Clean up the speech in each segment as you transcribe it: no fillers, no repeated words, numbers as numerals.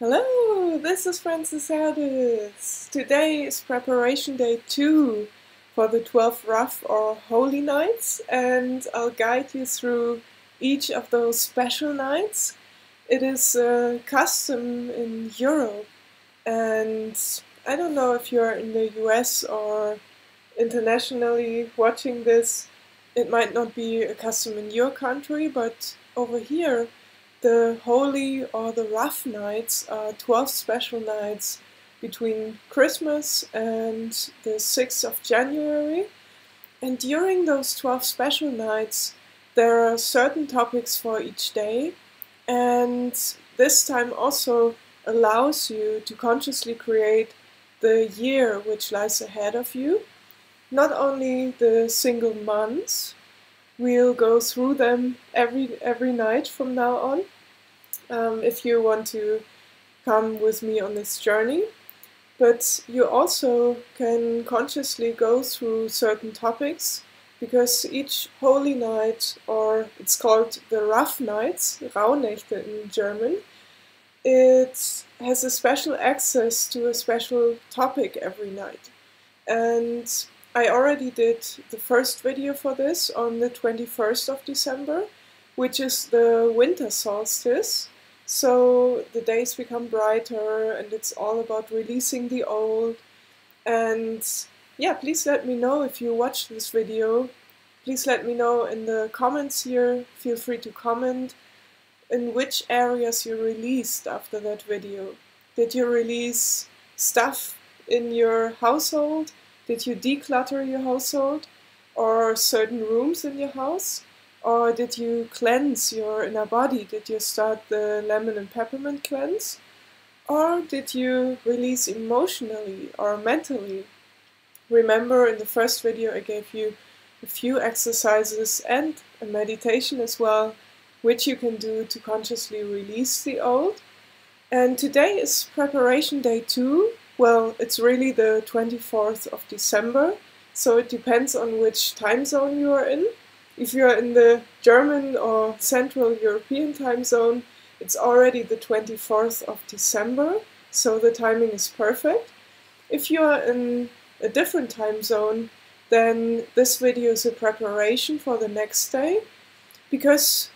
Hello, this is Francis Herdis. Today is preparation day 2 for the 12 rough or holy nights, and I'll guide you through each of those special nights. It is a custom in Europe, and I don't know if you're in the US or internationally watching this. It might not be a custom in your country, but over here the holy or the rough nights are 12 special nights between Christmas and the 6th of January. And during those 12 special nights, there are certain topics for each day. And this time also allows you to consciously create the year which lies ahead of you. Not only the single months, we'll go through them every night from now on, if you want to come with me on this journey. But you also can consciously go through certain topics, because each holy night, or it's called the rough nights, Rauhnächte in German, it has a special access to a special topic every night. And I already did the first video for this on the 21st of December, which is the winter solstice. So the days become brighter and it's all about releasing the old. And yeah, please let me know if you watched this video. Please let me know in the comments here. Feel free to comment in which areas you released after that video. Did you release stuff in your household? Did you declutter your household or certain rooms in your house? Or did you cleanse your inner body? Did you start the lemon and peppermint cleanse? Or did you release emotionally or mentally? Remember, in the first video I gave you a few exercises and a meditation as well, which you can do to consciously release the old. And today is preparation day 2. Well, it's really the 24th of December, so it depends on which time zone you are in. If you are in the German or Central European time zone, it's already the 24th of December, so the timing is perfect. If you are in a different time zone, then this video is a preparation for the next day, because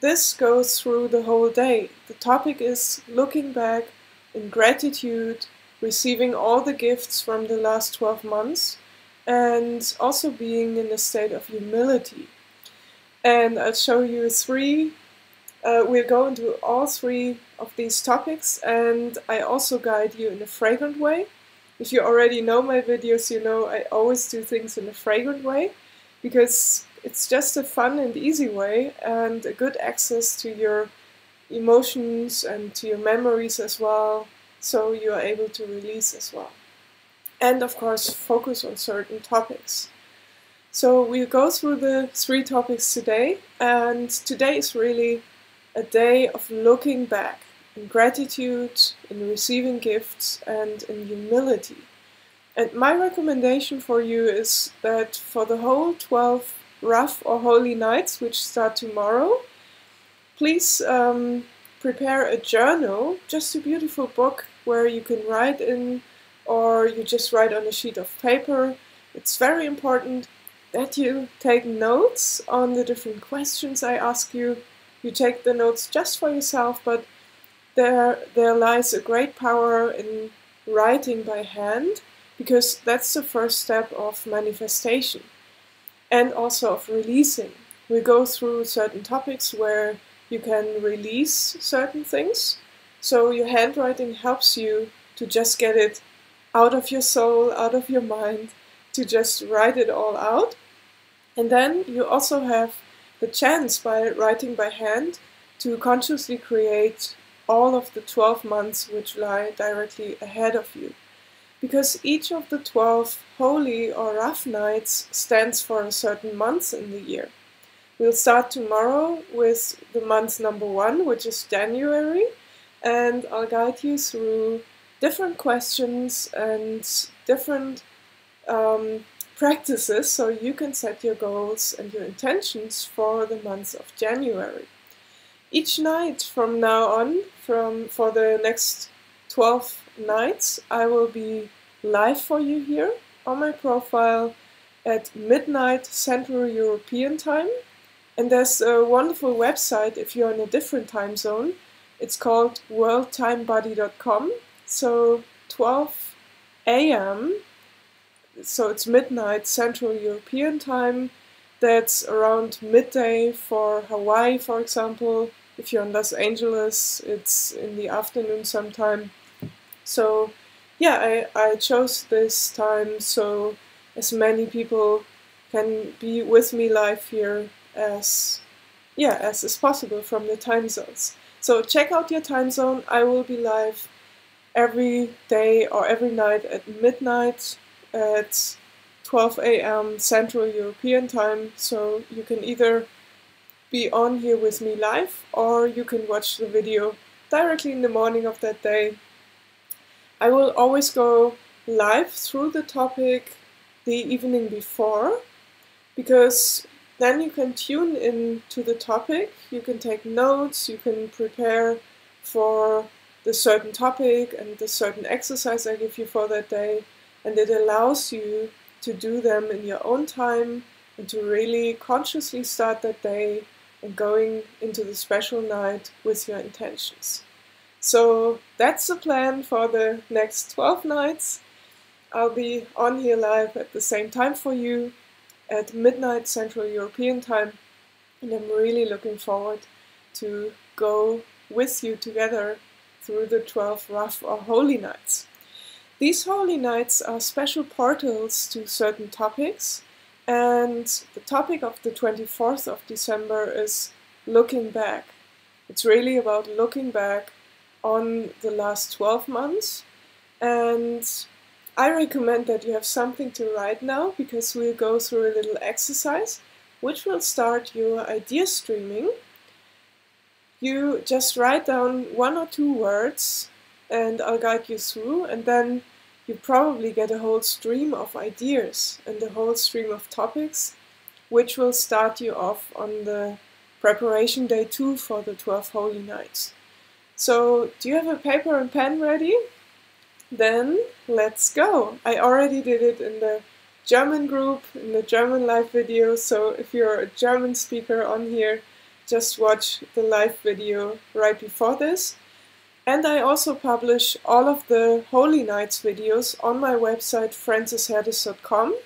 this goes through the whole day. The topic is looking back in gratitude, receiving all the gifts from the last 12 months, and also being in a state of humility. And I'll show you we'll go into all 3 of these topics, and I also guide you in a fragrant way. If you already know my videos, you know I always do things in a fragrant way, because it's just a fun and easy way, and a good access to your emotions and to your memories as well, so you are able to release as well. And of course, focus on certain topics. So we'll go through the 3 topics today, and today is really a day of looking back in gratitude, in receiving gifts, and in humility. And my recommendation for you is that for the whole 12 rough or holy nights, which start tomorrow, please prepare a journal, just a beautiful book where you can write in, or you just write on a sheet of paper. It's very important that you take notes on the different questions I ask you. You take the notes just for yourself, but there lies a great power in writing by hand, because that's the first step of manifestation and also of releasing. We go through certain topics where you can release certain things, so your handwriting helps you to just get it out of your soul, out of your mind, to just write it all out. And then you also have the chance, by writing by hand, to consciously create all of the 12 months which lie directly ahead of you. Because each of the 12 holy or rough nights stands for a certain month in the year. We'll start tomorrow with the month number 1, which is January, and I'll guide you through different questions and different practices, so you can set your goals and your intentions for the month of January. Each night from now on, for the next 12 nights, I will be live for you here on my profile at midnight Central European Time. And there's a wonderful website if you're in a different time zone. It's called worldtimebody.com. So 12 a.m., so it's midnight Central European Time. That's around midday for Hawaii, for example. If you're in Los Angeles, it's in the afternoon sometime. So yeah, I chose this time so as many people can be with me live here as is possible from the time zones. So check out your time zone. I will be live every day or every night at midnight at 12 a.m. Central European Time. So you can either be on here with me live or you can watch the video directly in the morning of that day. I will always go live through the topic the evening before, because then you can tune in to the topic, you can take notes, you can prepare for the certain topic and the certain exercise I give you for that day, and it allows you to do them in your own time and to really consciously start that day and going into the special night with your intentions. So that's the plan for the next 12 nights. I'll be on here live at the same time for you at midnight Central European Time, and I'm really looking forward to go with you together through the 12 rough or holy nights. These holy nights are special portals to certain topics, and the topic of the 24th of December is looking back. It's really about looking back on the last 12 months, and I recommend that you have something to write now, because we'll go through a little exercise which will start your idea streaming. You just write down 1 or 2 words and I'll guide you through, and then you probably get a whole stream of ideas and a whole stream of topics which will start you off on the preparation day 2 for the 12 holy nights. So do you have a paper and pen ready? Then let's go. I already did it in the German group, in the German live video, so if you're a German speaker on here, just watch the live video right before this. And I also publish all of the Holy Nights videos on my website francisherdis.com.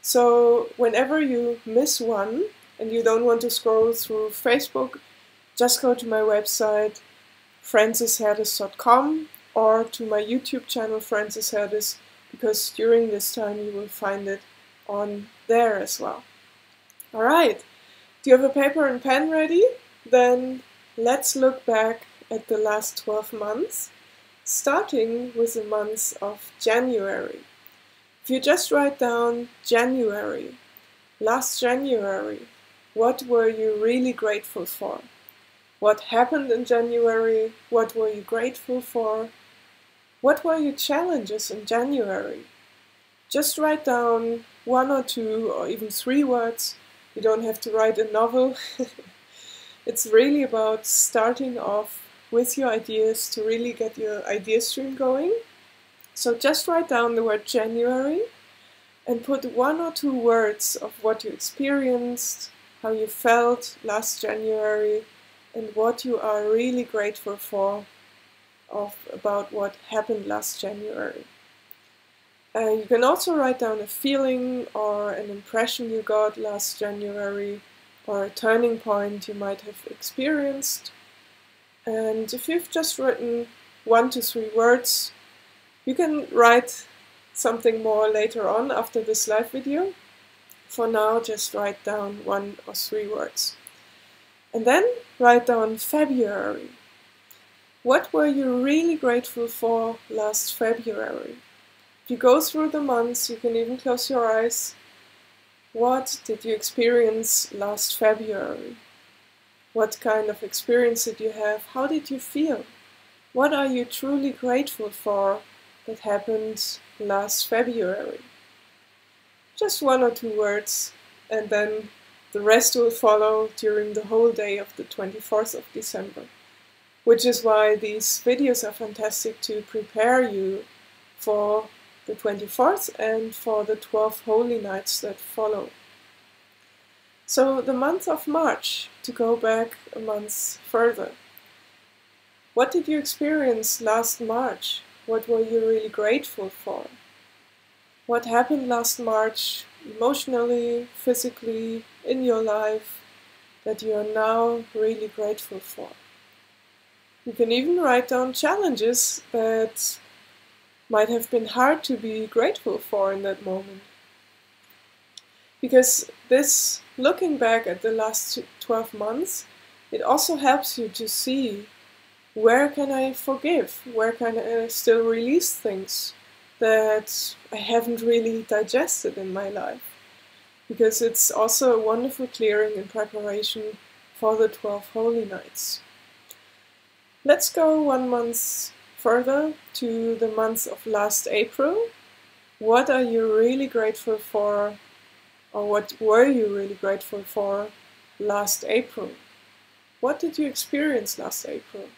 So whenever you miss one and you don't want to scroll through Facebook, just go to my website francisherdis.com or to my YouTube channel Francis Herdis, because during this time you will find it on there as well. Alright, do you have a paper and pen ready? Then let's look back at the last 12 months, starting with the month of January. If you just write down January, last January, what were you really grateful for? What happened in January? What were you grateful for? What were your challenges in January? Just write down 1 or 2 or even 3 words. You don't have to write a novel. It's really about starting off with your ideas to really get your idea stream going. So just write down the word January and put 1 or 2 words of what you experienced, how you felt last January, and what you are really grateful for about what happened last January. You can also write down a feeling or an impression you got last January, or a turning point you might have experienced. And if you've just written 1 to 3 words, you can write something more later on after this live video. For now, just write down 1 or 3 words. And then write down February. What were you really grateful for last February? If you go through the months, you can even close your eyes. What did you experience last February? What kind of experience did you have? How did you feel? What are you truly grateful for that happened last February? Just 1 or 2 words, and then The rest will follow during the whole day of the 24th of December, which is why these videos are fantastic to prepare you for the 24th and for the 12 holy nights that follow. So the month of March, to go back a month further. What did you experience last March? What were you really grateful for? What happened last March emotionally, physically, in your life that you are now really grateful for? You can even write down challenges that might have been hard to be grateful for in that moment. Because this, looking back at the last 12 months, it also helps you to see where can I forgive, where can I still release things that I haven't really digested in my life. Because it's also a wonderful clearing in preparation for the 12 holy nights. Let's go 1 month further to the month of last April. What are you really grateful for, or what were you really grateful for last April? What did you experience last April?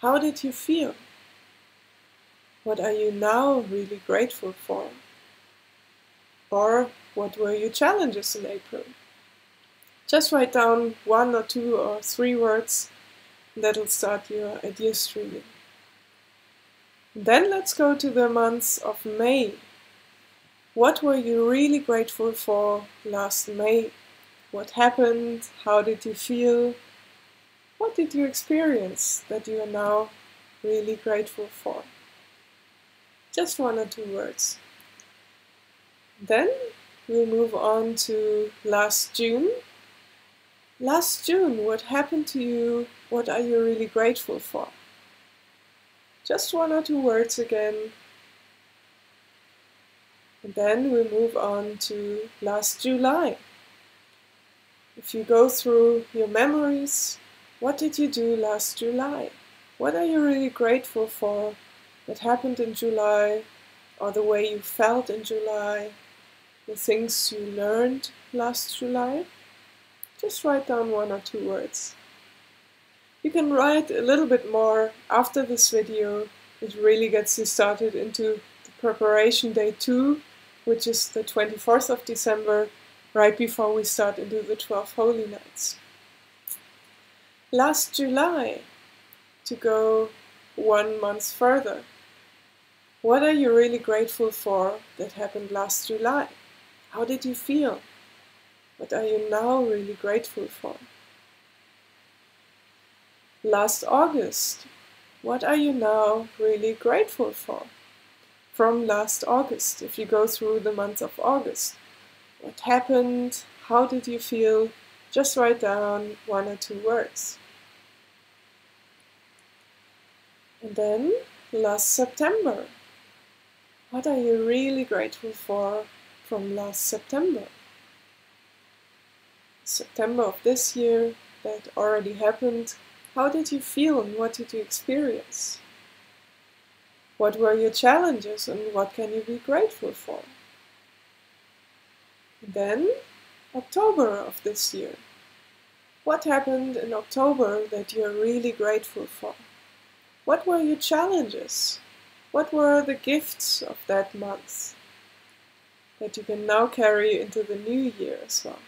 How did you feel? What are you now really grateful for? Or what were your challenges in April? Just write down 1 or 2 or 3 words. That'll start your idea streaming. Then let's go to the month of May. What were you really grateful for last May? What happened? How did you feel? What did you experience that you are now really grateful for? Just 1 or 2 words. Then we'll move on to last June. Last June, what happened to you? What are you really grateful for? Just 1 or 2 words again. And then we move on to last July. If you go through your memories, what did you do last July? What are you really grateful for that happened in July, or the way you felt in July, the things you learned last July? Just write down 1 or 2 words. You can write a little bit more after this video. It really gets you started into the preparation day 2, which is the 24th of December, right before we start into the 12 holy nights. Last July, to go 1 month further. What are you really grateful for that happened last July? How did you feel? What are you now really grateful for? Last August, what are you now really grateful for? From last August, if you go through the month of August, what happened? How did you feel? Just write down 1 or 2 words. And then last September, what are you really grateful for from last September? September of this year that already happened. How did you feel and what did you experience? What were your challenges and what can you be grateful for? Then, October of this year. What happened in October that you're really grateful for? What were your challenges? What were the gifts of that month that you can now carry into the new year as well,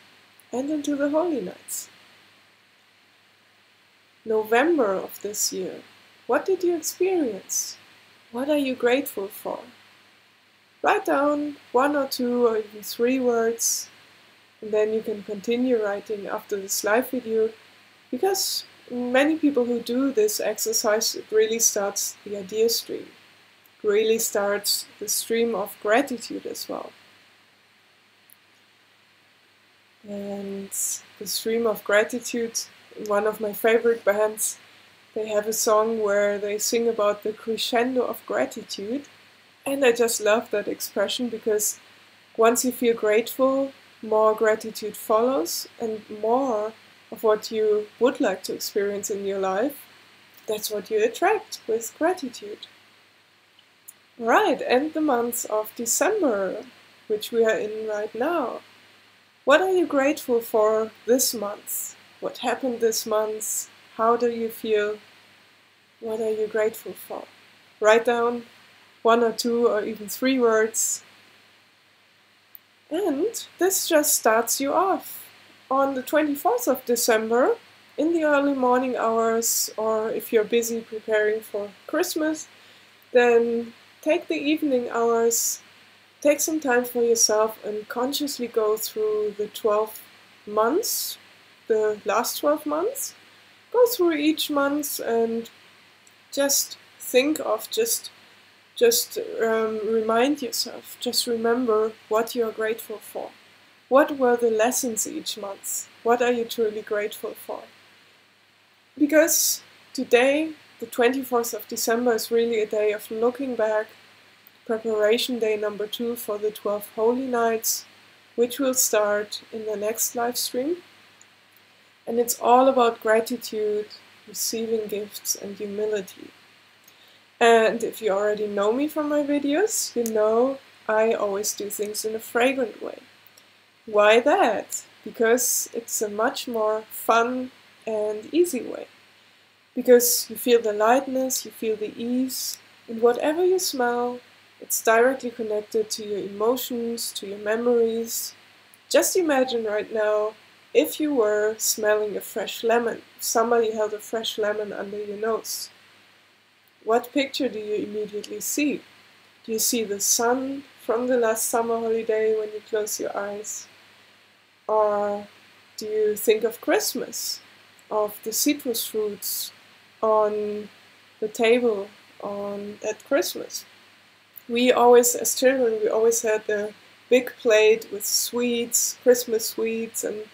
and into the holy nights? November of this year. What did you experience? What are you grateful for? Write down 1 or 2 or even 3 words, and then you can continue writing after this live video, because many people who do this exercise, it really starts the idea stream. It really starts the stream of gratitude as well. And the stream of gratitude, one of my favorite bands, they have a song where they sing about the crescendo of gratitude. And I just love that expression, because once you feel grateful, more gratitude follows, and more of what you would like to experience in your life, that's what you attract with gratitude. Right, and the month of December, which we are in right now. What are you grateful for this month? What happened this month? How do you feel? What are you grateful for? Write down 1 or 2 or even 3 words. And this just starts you off. On the 24th of December, in the early morning hours, or if you're busy preparing for Christmas, then take the evening hours, take some time for yourself and consciously go through the 12 months, the last 12 months. Go through each month and just think of, remind yourself, just remember what you're grateful for. What were the lessons each month? What are you truly grateful for? Because today, the 24th of December, is really a day of looking back, preparation day number 2 for the 12 Holy Nights, which will start in the next live stream. And it's all about gratitude, receiving gifts, and humility. And if you already know me from my videos, you know I always do things in a fragrant way. Why that? Because it's a much more fun and easy way. Because you feel the lightness, you feel the ease, and whatever you smell, it's directly connected to your emotions, to your memories. Just imagine right now, if you were smelling a fresh lemon, somebody held a fresh lemon under your nose. What picture do you immediately see? Do you see the sun from the last summer holiday when you close your eyes? Or do you think of Christmas, of the citrus fruits on the table at Christmas? We always, as children, we always had the big plate with sweets, Christmas sweets, and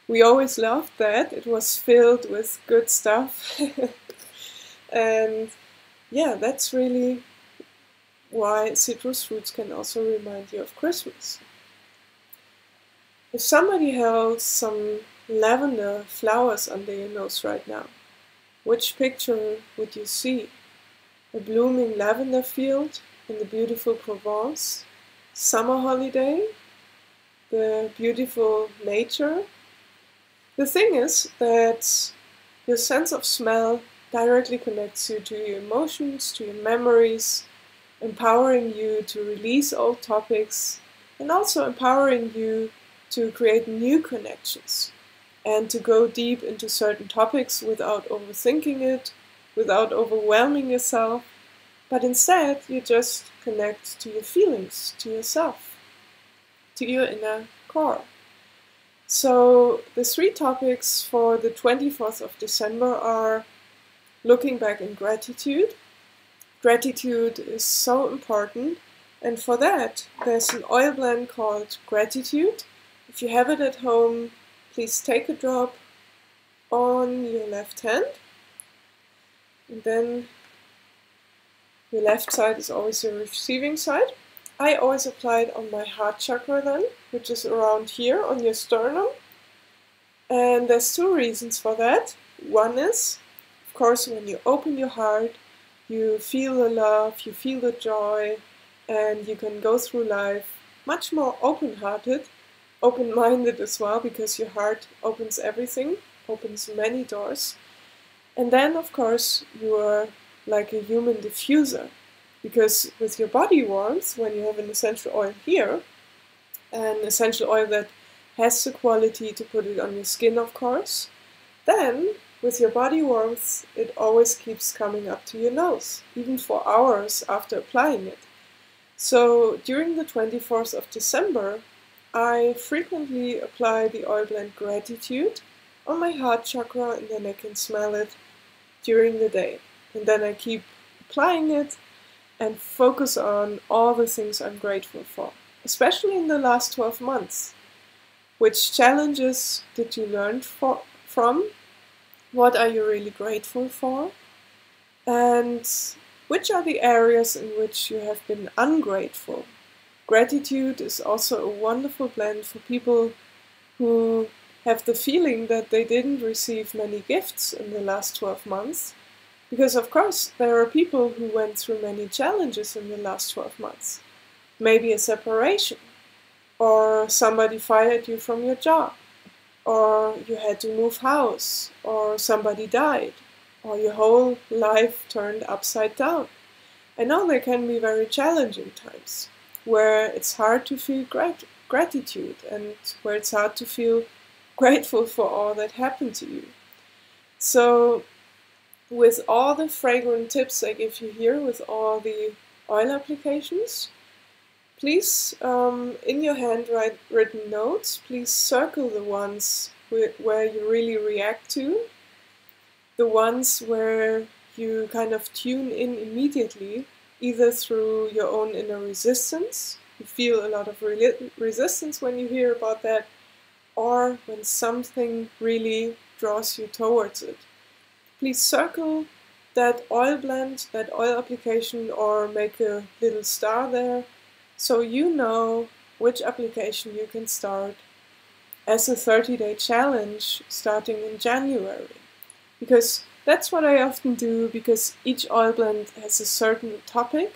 we always loved that. It was filled with good stuff. And yeah, that's really why citrus fruits can also remind you of Christmas. If somebody held some lavender flowers under your nose right now, which picture would you see? A blooming lavender field in the beautiful Provence, summer holiday, the beautiful nature. The thing is that your sense of smell directly connects you to your emotions, to your memories, empowering you to release old topics, and also empowering you to create new connections and to go deep into certain topics without overthinking it, without overwhelming yourself, but instead you just connect to your feelings, to yourself, to your inner core. So the 3 topics for the 24th of December are looking back in gratitude. Gratitude is so important, and for that there's an oil blend called Gratitude. If you have it at home, please take a drop on your left hand, and then your left side is always your receiving side. I always apply it on my heart chakra then, which is around here on your sternum. And there's 2 reasons for that. One is, of course, when you open your heart, you feel the love, you feel the joy, and you can go through life much more open-hearted, open-minded as well, because your heart opens everything, opens many doors. And then, of course, you are like a human diffuser, because with your body warmth, when you have an essential oil here, an essential oil that has the quality to put it on your skin, of course, then with your body warmth, it always keeps coming up to your nose, even for hours after applying it. So during the 24th of December, I frequently apply the oil blend Gratitude on my heart chakra, and then I can smell it during the day. And then I keep applying it and focus on all the things I'm grateful for, especially in the last 12 months. Which challenges did you learn from? What are you really grateful for? And which are the areas in which you have been ungrateful? Gratitude is also a wonderful blend for people who have the feeling that they didn't receive many gifts in the last 12 months. Because of course, there are people who went through many challenges in the last 12 months. Maybe a separation, or somebody fired you from your job, or you had to move house, or somebody died, or your whole life turned upside down. I know there can be very challenging times where it's hard to feel gratitude and where it's hard to feel grateful for all that happened to you. So with all the fragrant tips I give you here, with all the oil applications, please, in your handwritten notes, please circle the ones where you really react to, the ones where you kind of tune in immediately, either through your own inner resistance, you feel a lot of resistance when you hear about that, or when something really draws you towards it. Please circle that oil blend, that oil application, or make a little star there, so you know which application you can start as a 30-day challenge starting in January. Because that's what I often do, because each oil blend has a certain topic,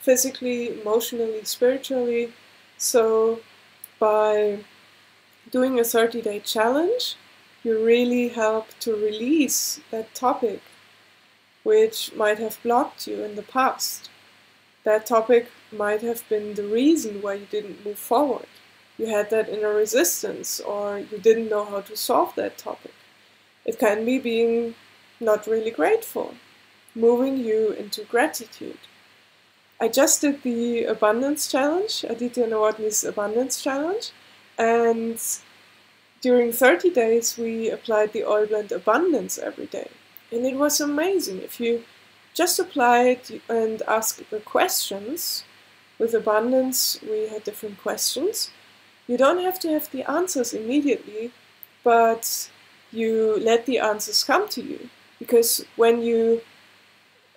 physically, emotionally, spiritually. So by doing a 30-day challenge, you really help to release that topic which might have blocked you in the past. That topic might have been the reason why you didn't move forward. You had that inner resistance, or you didn't know how to solve that topic. It can be being not really grateful, moving you into gratitude. I just did the Abundance Challenge, Aditya Nawatni's Abundance Challenge, and during 30 days we applied the oil blend Abundance every day. And it was amazing. If you just apply it and ask the questions, with Abundance we had different questions. You don't have to have the answers immediately, but you let the answers come to you. Because when you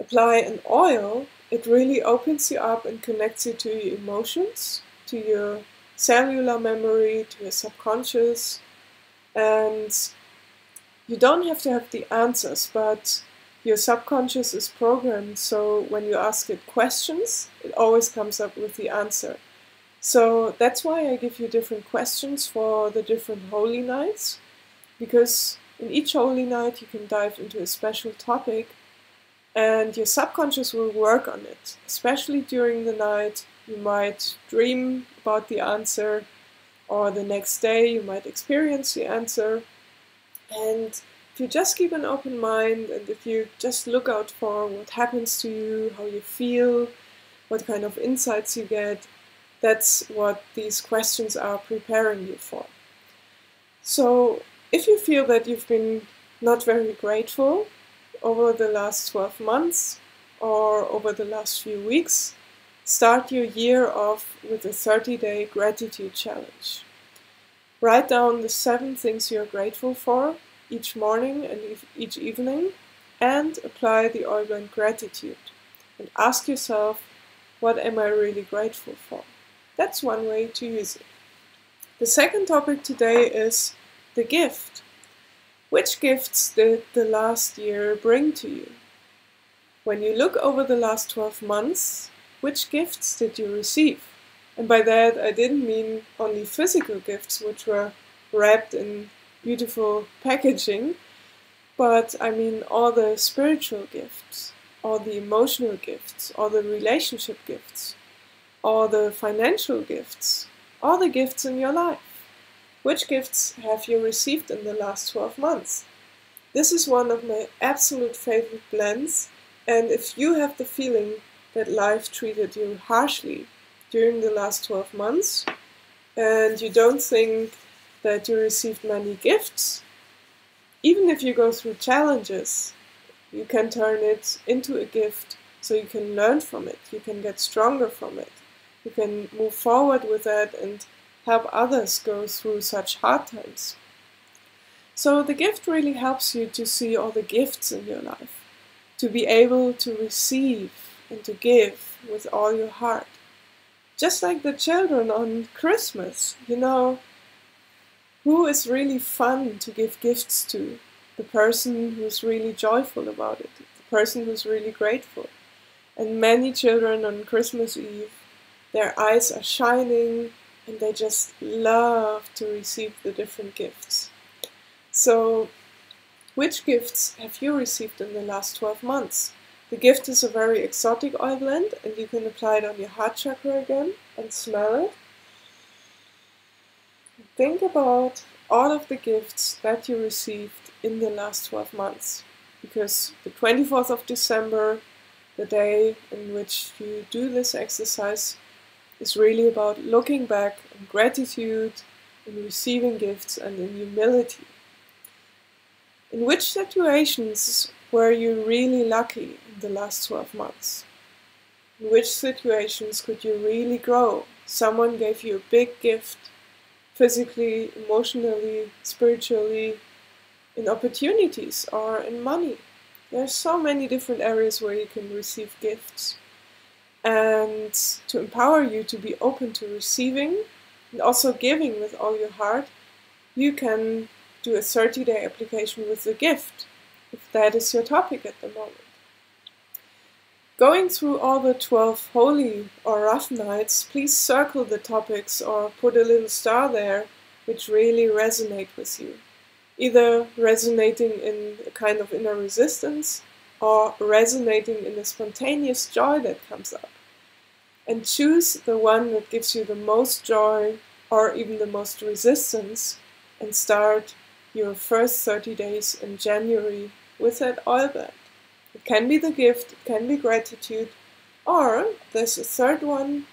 apply an oil, it really opens you up and connects you to your emotions, to your cellular memory, to your subconscious. And you don't have to have the answers, but your subconscious is programmed, so when you ask it questions, it always comes up with the answer. So that's why I give you different questions for the different holy nights, because in each holy night you can dive into a special topic and your subconscious will work on it. Especially during the night, you might dream about the answer, or the next day you might experience the answer. And if you just keep an open mind, and if you just look out for what happens to you, how you feel, what kind of insights you get, that's what these questions are preparing you for. So if you feel that you've been not very grateful over the last 12 months or over the last few weeks, start your year off with a 30-day gratitude challenge. Write down the 7 things you're grateful for each morning and each evening, and apply the oil blend gratitude. And ask yourself, what am I really grateful for? That's one way to use it. The second topic today is the gift. Which gifts did the last year bring to you? When you look over the last 12 months, which gifts did you receive? And by that I didn't mean only physical gifts, which were wrapped in beautiful packaging, but I mean all the spiritual gifts, all the emotional gifts, all the relationship gifts, all the financial gifts, all the gifts in your life. Which gifts have you received in the last 12 months? This is one of my absolute favorite blends, and if you have the feeling that life treated you harshly during the last 12 months, and you don't think that you received many gifts, even if you go through challenges, you can turn it into a gift so you can learn from it, you can get stronger from it, you can move forward with that and help others go through such hard times. So the gift really helps you to see all the gifts in your life, to be able to receive and to give with all your heart. Just like the children on Christmas, you know, who is really fun to give gifts to? The person who's really joyful about it, the person who's really grateful. And many children on Christmas Eve, their eyes are shining and they just love to receive the different gifts. So, which gifts have you received in the last 12 months? The gift is a very exotic oil blend, and you can apply it on your heart chakra again and smell it. Think about all of the gifts that you received in the last 12 months, because the 24th of December, the day in which you do this exercise, is really about looking back in gratitude, in receiving gifts, and in humility. In which situations were you really lucky in the last 12 months? In which situations could you really grow? Someone gave you a big gift, physically, emotionally, spiritually, in opportunities or in money. There are so many different areas where you can receive gifts. And to empower you to be open to receiving and also giving with all your heart, you can do a 30-day application with the gift, if that is your topic at the moment. Going through all the 12 holy or rough nights, please circle the topics or put a little star there which really resonate with you. Either resonating in a kind of inner resistance or resonating in a spontaneous joy that comes up. And choose the one that gives you the most joy or even the most resistance, and start your first 30 days in January with that oil blend. It can be the gift, it can be gratitude, or there's a third one.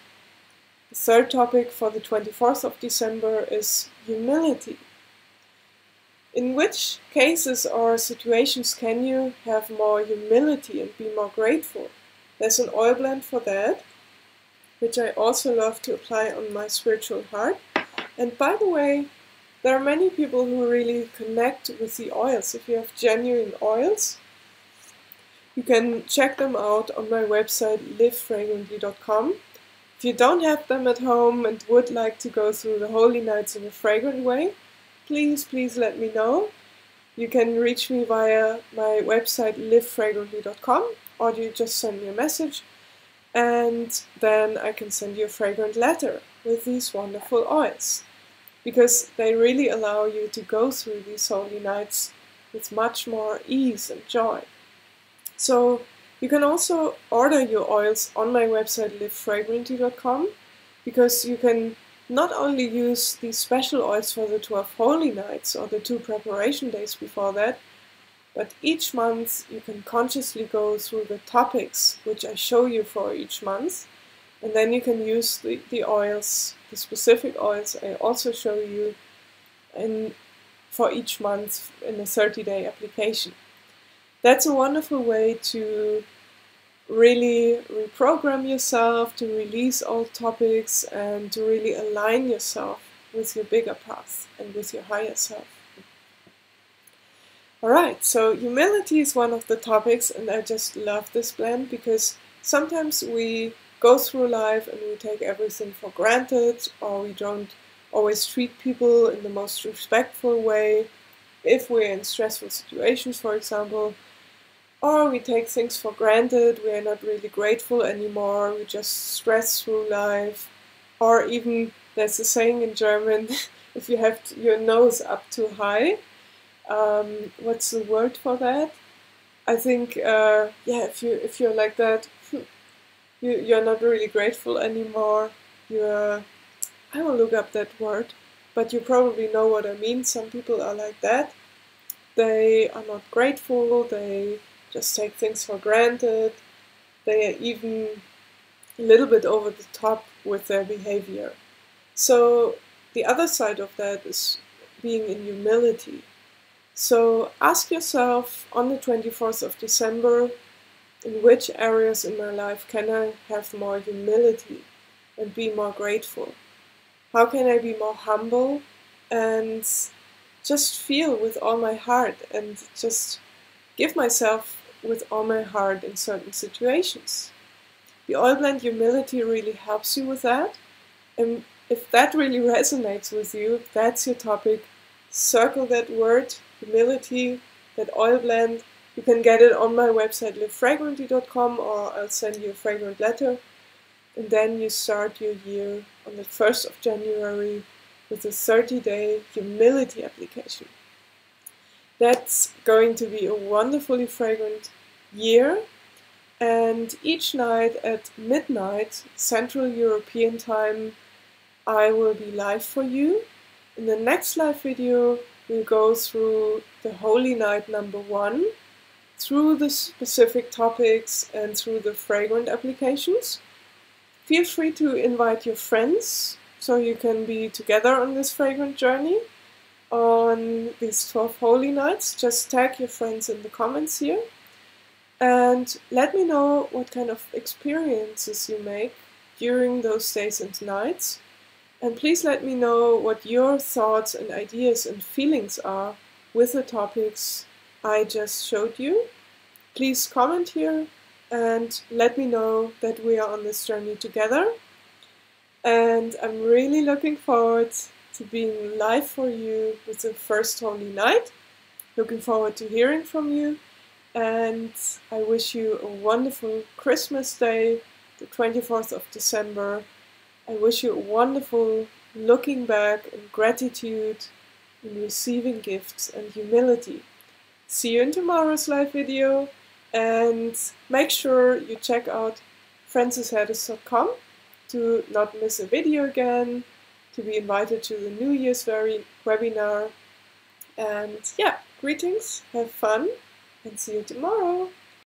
The third topic for the 24th of December is humility. In which cases or situations can you have more humility and be more grateful? There's an oil blend for that, which I also love to apply on my spiritual heart. And by the way, there are many people who really connect with the oils. If you have genuine oils, you can check them out on my website livefragrantly.com. If you don't have them at home and would like to go through the holy nights in a fragrant way, please let me know. You can reach me via my website livefragrantly.com, or you just send me a message, and then I can send you a fragrant letter with these wonderful oils, because they really allow you to go through these holy nights with much more ease and joy. So you can also order your oils on my website livefragrantly.com, because you can not only use these special oils for the 12 holy nights or the 2 preparation days before that, but each month you can consciously go through the topics which I show you for each month, and then you can use the oils, the specific oils I also show you for each month in a 30-day application. That's a wonderful way to really reprogram yourself, to release old topics, and to really align yourself with your bigger path and with your higher self. Alright, so humility is one of the topics, and I just love this blend because sometimes we go through life and we take everything for granted, or we don't always treat people in the most respectful way if we're in stressful situations, for example. Or we take things for granted, we are not really grateful anymore, we just stress through life. Or even, there's a saying in German, if you have your nose up too high, what's the word for that? I think, if you're like that, you're not really grateful anymore. I will look up that word, but you probably know what I mean. Some people are like that. They are not grateful, they just take things for granted. They are even a little bit over the top with their behavior. So the other side of that is being in humility. So ask yourself on the 24th of December, in which areas in my life can I have more humility and be more grateful? How can I be more humble and just feel with all my heart and just give myself with all my heart in certain situations? The oil blend humility really helps you with that. And if that really resonates with you, if that's your topic, circle that word, humility, that oil blend. You can get it on my website livefragrantly.com, or I'll send you a fragrant letter. and then you start your year on the 1st of January with a 30-day humility application. That's going to be a wonderfully fragrant year, and each night at midnight Central European time I will be live for you. In the next live video we'll go through the Holy Night number 1, through the specific topics and through the fragrant applications. Feel free to invite your friends so you can be together on this fragrant journey on these 12 holy nights. Just tag your friends in the comments here and let me know what kind of experiences you make during those days and nights. And please let me know what your thoughts and ideas and feelings are with the topics I just showed you. Please comment here and let me know that we are on this journey together. And I'm really looking forward to being live for you with the first holy night. Looking forward to hearing from you, and I wish you a wonderful Christmas day, the 24th of December. I wish you a wonderful looking back and gratitude in receiving gifts and humility. See you in tomorrow's live video, and make sure you check out francishadis.com to not miss a video again, to be invited to the New Year's webinar. And yeah, greetings, have fun, and see you tomorrow.